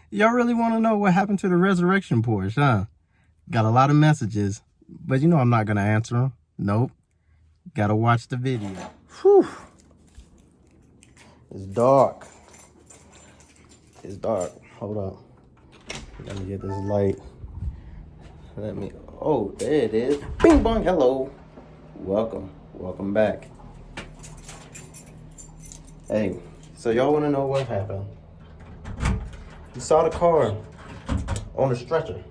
Y'all really want to know what happened to the Resurrection Porsche, huh? Got a lot of messages, but you know I'm not going to answer them. Nope. Gotta watch the video. Whew. It's dark. It's dark. Hold up. Let me get this light. Oh, there it is. Bing bong, hello. Welcome. Welcome back. Hey, so y'all want to know what happened? You saw the car on the stretcher.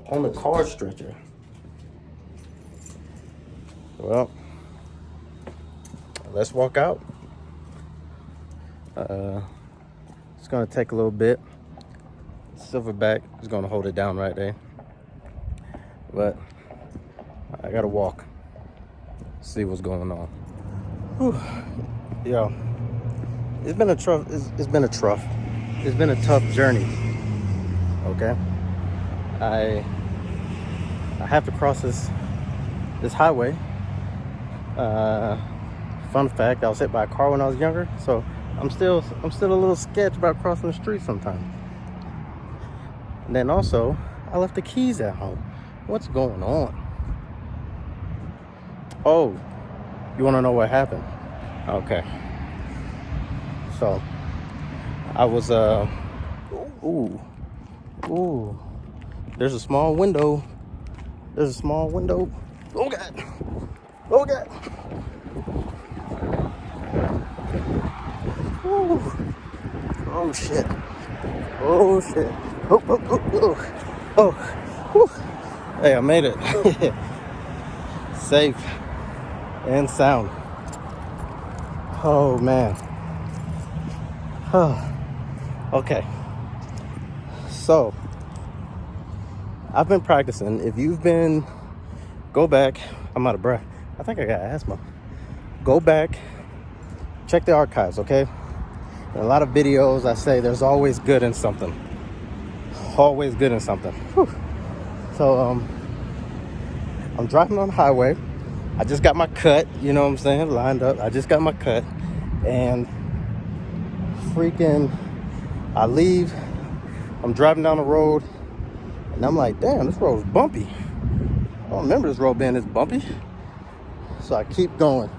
On the car stretcher. Well, let's walk out. It's gonna take a little bit. Silverback is gonna hold it down right there. But I gotta walk. See what's going on. Whew. Yo, it's been a tough journey. Okay, I have to cross this highway. Fun fact: I was hit by a car when I was younger, so I'm still a little sketched about crossing the street sometimes. And then also, I left the keys at home. What's going on? Oh, you want to know what happened? Okay. So, I was, ooh. There's a small window. Oh, God. Oh, God. Ooh. Oh, shit. Oh, shit. Oh. Whew. Hey, I made it. Safe and sound. Oh, man. Okay. So, I've been practicing. If you've been, go back. I'm out of breath. I think I got asthma. Go back. Check the archives, okay? In a lot of videos, I say there's always good in something. Always good in something. Whew. So, I'm driving on the highway. I just got my cut, you know what I'm saying? Lined up. I just got my cut. And freaking, I leave. I'm driving down the road. And I'm like, damn, this road's bumpy. I don't remember this road being this bumpy. So I keep going.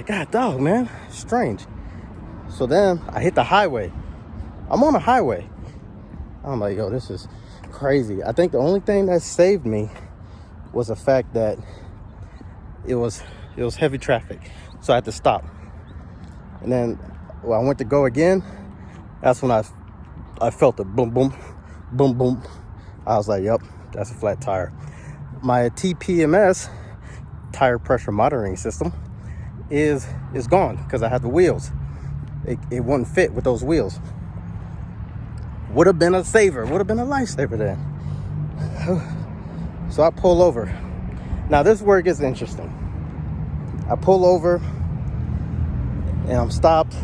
God dog, man. Strange. So then I hit the highway. I'm on the highway. I'm like, yo, this is crazy. I think the only thing that saved me was the fact that it was heavy traffic. So I had to stop. And then when I went to go again, that's when I felt the boom, boom, boom, boom. I was like, yep, that's a flat tire. My TPMS, tire pressure monitoring system, is gone because I had the wheels. It wouldn't fit with those wheels. Would have been a saver, would have been a lifesaver then. So I pull over. Now this is where it gets interesting. I pull over and I'm stopped.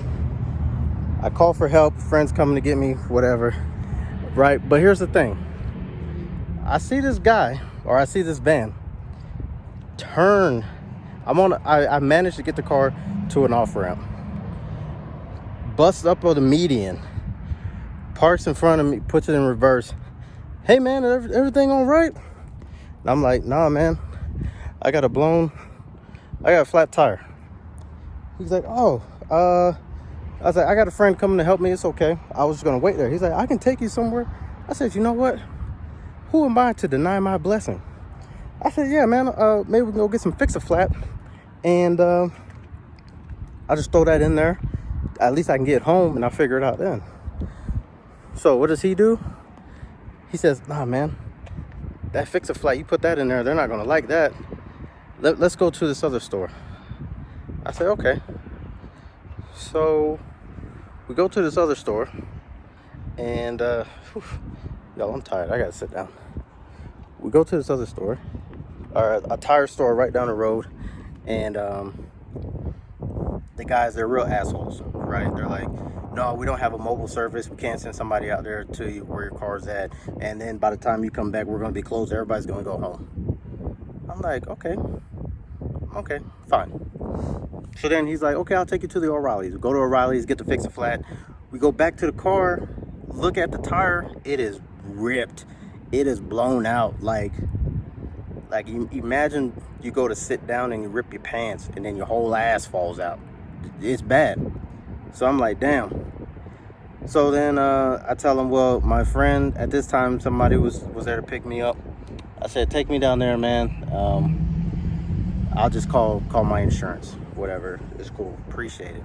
I call for help, friends coming to get me, whatever, right? But here's the thing. I see this guy, or I see this van turn. I managed to get the car to an off-ramp. Busts up on the median, parks in front of me, puts it in reverse. Hey man, everything all right? And I'm like, nah man, I got a flat tire. He's like, oh, I was like, I got a friend coming to help me. It's okay. I was just going to wait there. He's like, I can take you somewhere. I said, you know what? Who am I to deny my blessing? I said, yeah, man, maybe we can go get some Fix-A-Flat. And I'll just throw that in there. At least I can get home and I'll figure it out then. So what does he do? He says, nah, man, that Fix-A-Flat, you put that in there, they're not going to like that. Let's go to this other store. I said, okay. So we go to this other store, and y'all, I'm tired. I gotta sit down. We go to this other store, or a tire store right down the road, and the guys, they're real assholes, right? They're like, no, we don't have a mobile service. We can't send somebody out there to you where your car's at, and then by the time you come back, we're gonna be closed. Everybody's gonna go home. I'm like, okay, fine. So then he's like, okay, I'll take you to the O'Reilly's. We go to O'Reilly's, get to fix a flat. We go back to the car, look at the tire. It is ripped. It is blown out. Like you imagine you go to sit down and you rip your pants and then your whole ass falls out. It's bad. So I'm like, damn. So then I tell him, well, my friend, at this time, somebody was there to pick me up. I said, take me down there, man. I'll just call my insurance. Whatever. It's cool. Appreciate it.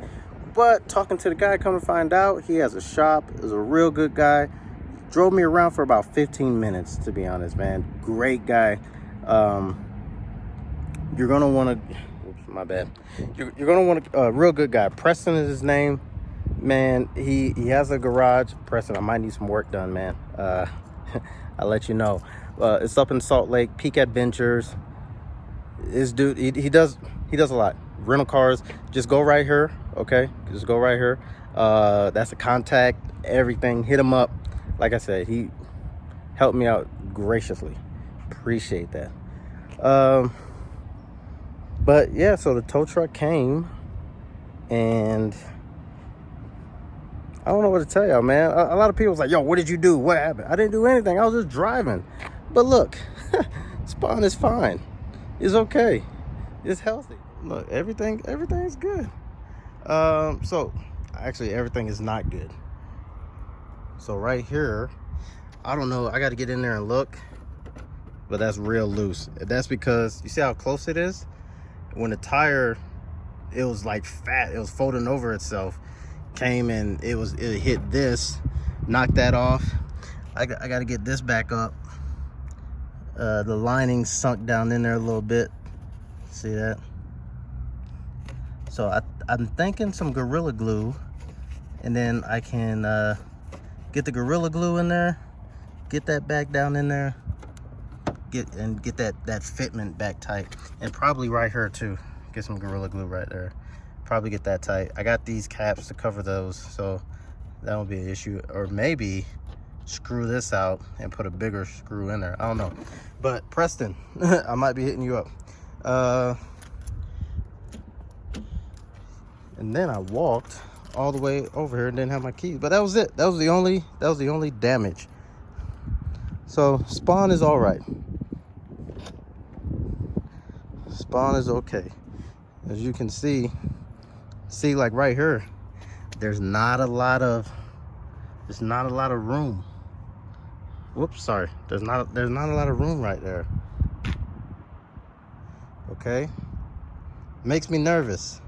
But talking to the guy, come to find out, he has a shop. Is a real good guy. Drove me around for about 15 minutes, to be honest, man. Great guy. You're going to want to... My bad. You're going to want a real good guy. Preston is his name. Man, he has a garage. Preston, I might need some work done, man. I'll let you know. It's up in Salt Lake, Peak Adventures. This dude, he does a lot. Rental cars. Just go right here, okay? Just go right here. That's a contact, everything. Hit him up. Like I said, he helped me out graciously. Appreciate that. But yeah, so the tow truck came, and I don't know what to tell y'all, man. A lot of people was like, yo, what did you do? What happened? I didn't do anything. I was just driving. But look, Spawn is fine. It's okay. It's healthy. Look, everything's good. So actually everything is not good. So right here, I don't know. I got to get in there and look, but that's real loose. That's because you see how close it is? When the tire, it was like fat. It was folding over itself. Came and it hit this, knocked that off. I got to get this back up. The lining sunk down in there a little bit. See that? So I'm thinking some Gorilla Glue, and then I can get the Gorilla Glue in there, get that back down in there, get that fitment back tight, and probably right here too. Get some Gorilla Glue right there. Probably get that tight. I got these caps to cover those, so that won't be an issue. Or maybe screw this out and put a bigger screw in there. I don't know. But Preston, I might be hitting you up. And then I walked all the way over here and didn't have my keys. But that was it. That was the only damage. So Spawn is all right. Spawn is okay. As you can see like right here, there's not a lot of room. Whoops, sorry. There's not a lot of room right there. Okay, makes me nervous.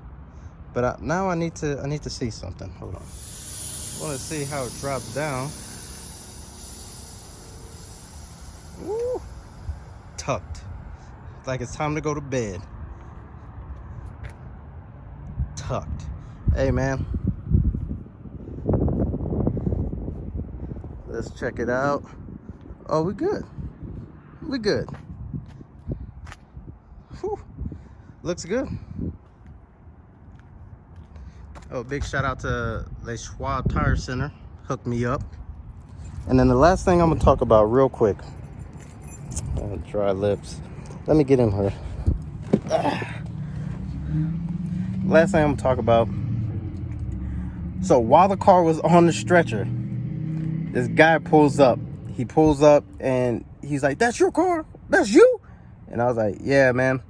But now I need to see something. Hold on. I want to see how it drops down. Woo! Tucked. Like it's time to go to bed. Tucked. Hey, man. Let's check it out. Oh, we good. We good. Whew. Looks good. Oh, big shout out to Les Schwab Tire Center. Hooked me up. And then the last thing I'm gonna talk about real quick. Dry lips. Let me get in here. Last thing I'm gonna talk about. So while the car was on the stretcher, this guy pulls up. He pulls up and he's like, "That's your car? That's you?" And I was like, "Yeah, man."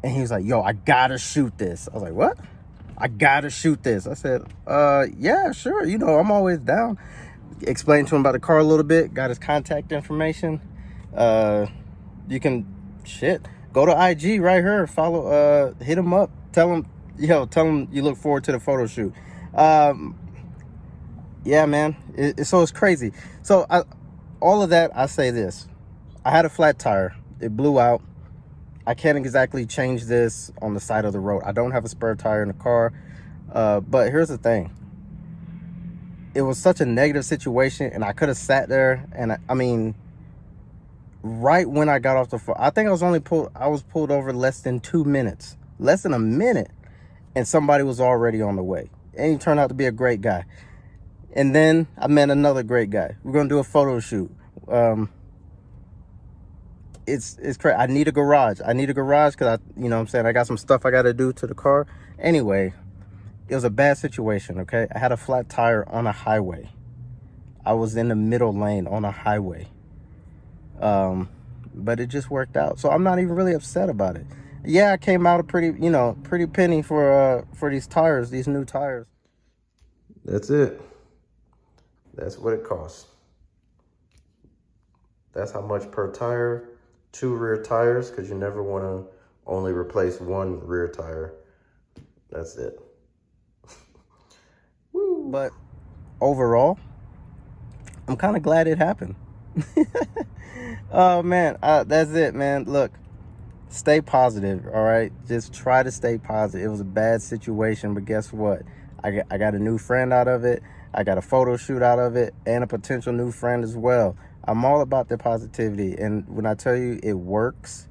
And he was like, "Yo, I gotta shoot this." I was like, "What?" "I gotta shoot this." I said, yeah, sure. You know, I'm always down." Explained to him about the car a little bit. Got his contact information. You can, go to IG right here. Follow, hit him up. Tell him you look forward to the photo shoot. Yeah, man. So it's crazy. So all of that, I say this. I had a flat tire. It blew out. I can't exactly change this on the side of the road. I don't have a spare tire in the car. But here's the thing. It was such a negative situation, and I could have sat there, and I mean, right when I got off the phone, I think I was pulled over less than 2 minutes. Less than a minute, and somebody was already on the way. And he turned out to be a great guy. And then I met another great guy. We're gonna do a photo shoot. it's crazy. I need a garage. Because you know what I'm saying, I got some stuff I got to do to the car. Anyway, it was a bad situation, okay? I had a flat tire on a highway. I was in the middle lane on a highway. But it just worked out. So I'm not even really upset about it. Yeah, I came out a pretty penny for these tires, these new tires. That's it. That's what it costs. That's how much per tire. 2 rear tires, because you never want to only replace 1 rear tire. That's it. Woo. But overall, I'm kind of glad it happened. Oh man, that's it, man. Look, stay positive, all right? Just try to stay positive. It was a bad situation, but guess what? I got a new friend out of it. I got a photo shoot out of it, and a potential new friend as well. I'm all about the positivity, and when I tell you it works,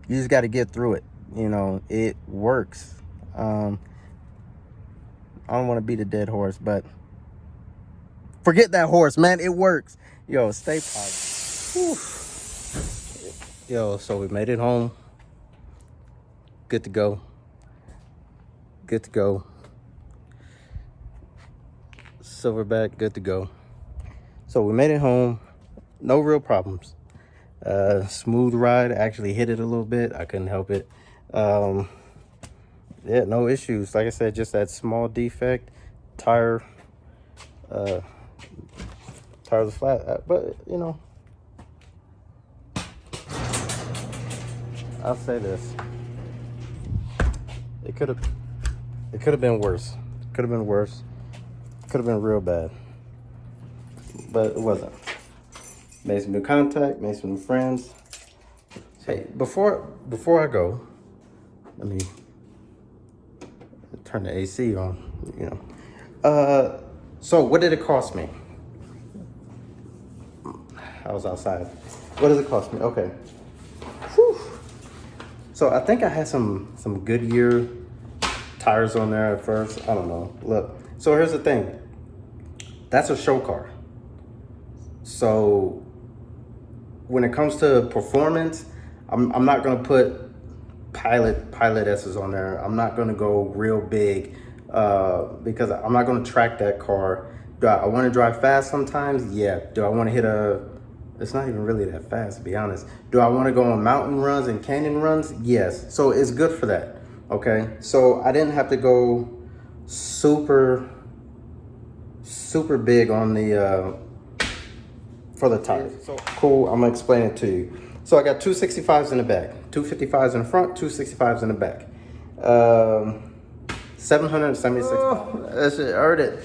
you just got to get through it. You know, it works. I don't want to beat a dead horse, but forget that horse, man. It works. Yo, stay positive. Whew. Yo, so we made it home. Good to go. Good to go. Silverback, good to go. So we made it home. No real problems. Smooth ride. Actually hit it a little bit. I couldn't help it. Yeah, no issues. Like I said, just that small defect. Tires are flat. But, you know, I'll say this. It could have been worse. Could have been worse. Could have been real bad. But it wasn't. Made some new contact, made some new friends. Hey, before I go, let me turn the AC on, you know. So what did it cost me? I was outside. What does it cost me? Okay. Whew. So I think I had some Goodyear tires on there at first. I don't know. Look. So here's the thing. That's a show car. So when it comes to performance, I'm not gonna put Pilot S's on there. I'm not gonna go real big because I'm not gonna track that car. Do I want to drive fast sometimes? Yeah. Do I want to hit it's not even really that fast, to be honest. Do I want to go on mountain runs and canyon runs? Yes. So it's good for that. Okay. So I didn't have to go super big on the for the tires. So cool. I'm gonna explain it to you. So I got 265s in the back, 255s in the front, 265s in the back. $776. That shit earned it.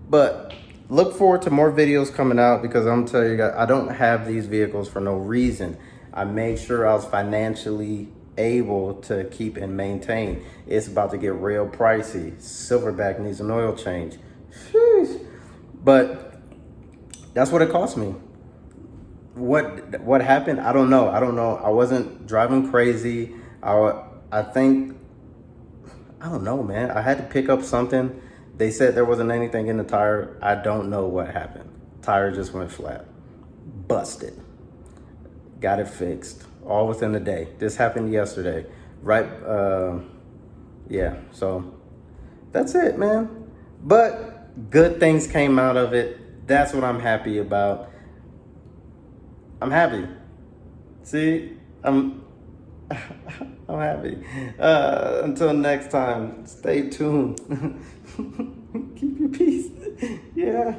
But look forward to more videos coming out, because I'm telling you guys, I don't have these vehicles for no reason. I made sure I was financially able to keep and maintain. It's about to get real pricey. Silverback needs an oil change. Sheesh. But that's what it cost me. What happened? I don't know. I wasn't driving crazy. I think, I don't know, man. I had to pick up something. They said there wasn't anything in the tire. I don't know what happened. Tire just went flat. Busted. Got it fixed. All within the day. This happened yesterday. Right? Yeah. So that's it, man. But good things came out of it. That's what I'm happy about. I'm happy. See, I'm happy. Until next time, stay tuned. Keep your peace. Yeah.